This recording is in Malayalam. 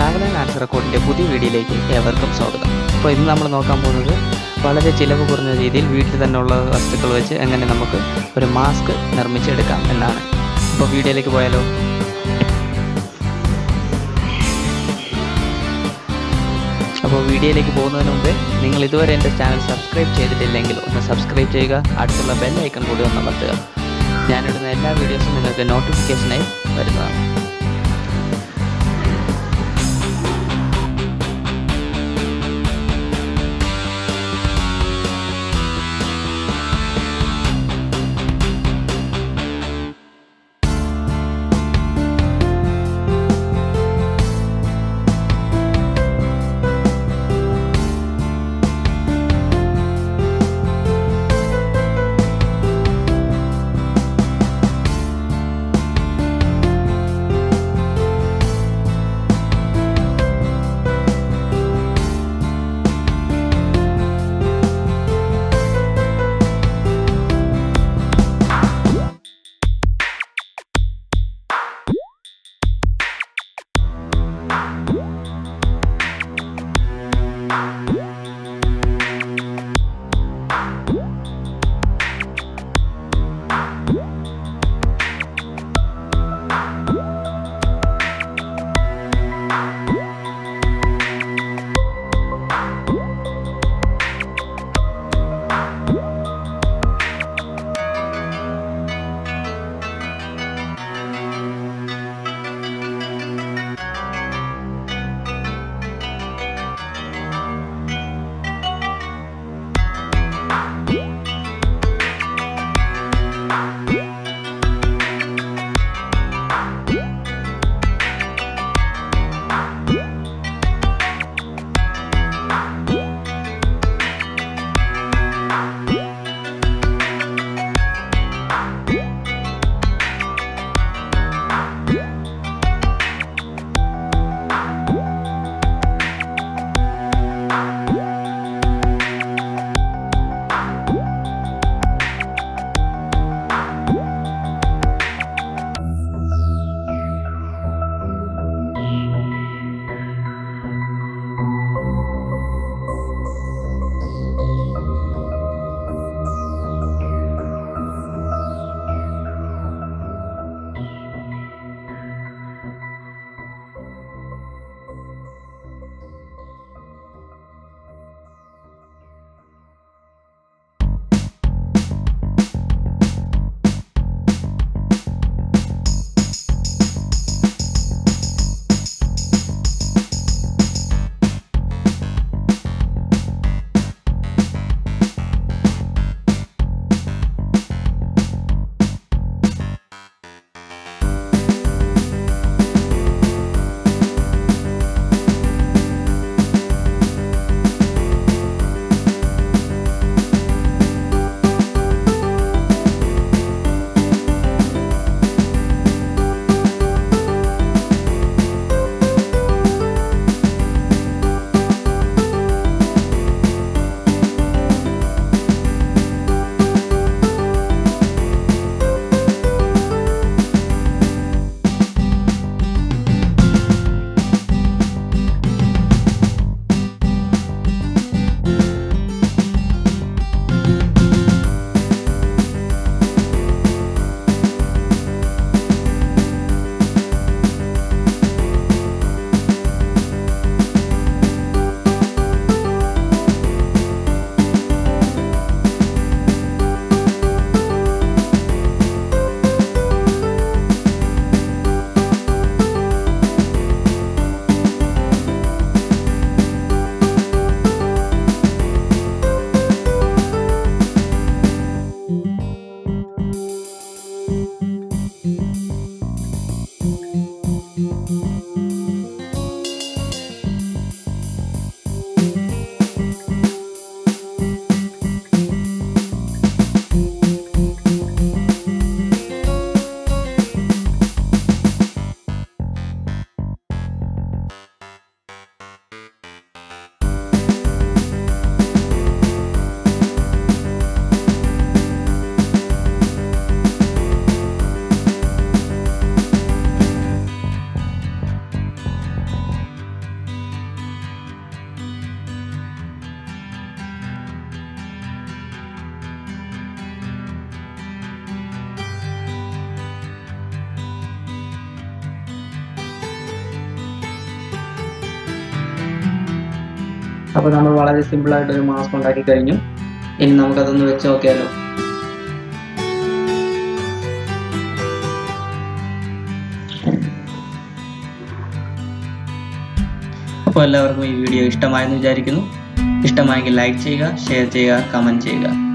ട്രാവൽ ആൻഡ് ആൻസർ റെക്കോർഡിൻ്റെ പുതിയ വീഡിയോയിലേക്ക് ഏവർക്കും സ്വാഗതം. അപ്പോൾ ഇന്ന് നമ്മൾ നോക്കാൻ പോകുന്നത് വളരെ ചിലവ് കുറഞ്ഞ രീതിയിൽ വീട്ടിൽ തന്നെയുള്ള വസ്തുക്കൾ വെച്ച് എങ്ങനെ നമുക്ക് ഒരു മാസ്ക് നിർമ്മിച്ചെടുക്കാം എന്നാണ്. അപ്പോൾ വീഡിയോയിലേക്ക് പോയാലോ? അപ്പോൾ വീഡിയോയിലേക്ക് പോകുന്നതിന് മുമ്പ് നിങ്ങൾ ഇതുവരെ എൻ്റെ ചാനൽ സബ്സ്ക്രൈബ് ചെയ്തിട്ടില്ലെങ്കിൽ ഒന്ന് സബ്സ്ക്രൈബ് ചെയ്യുക, അടുത്തുള്ള ബെൽ ഐക്കൺ കൂടി ഒന്ന് അമർത്തുക. ഞാനിടുന്ന എല്ലാ വീഡിയോസും നിങ്ങൾക്ക് നോട്ടിഫിക്കേഷനായി വരുന്നതാണ്. അപ്പോൾ നമ്മൾ വളരെ സിമ്പിളായിട്ടൊരു മാസ്ക് ഉണ്ടാക്കി കഴിഞ്ഞു. ഇനി നമുക്കതൊന്ന് വെച്ച് നോക്കിയാലോ. അപ്പോൾ എല്ലാവർക്കും ഈ വീഡിയോ ഇഷ്ടമായെന്ന് വിചാരിക്കുന്നു. ഇഷ്ടമായെങ്കിൽ ലൈക്ക് ചെയ്യുക, ഷെയർ ചെയ്യുക, കമൻറ്റ് ചെയ്യുക.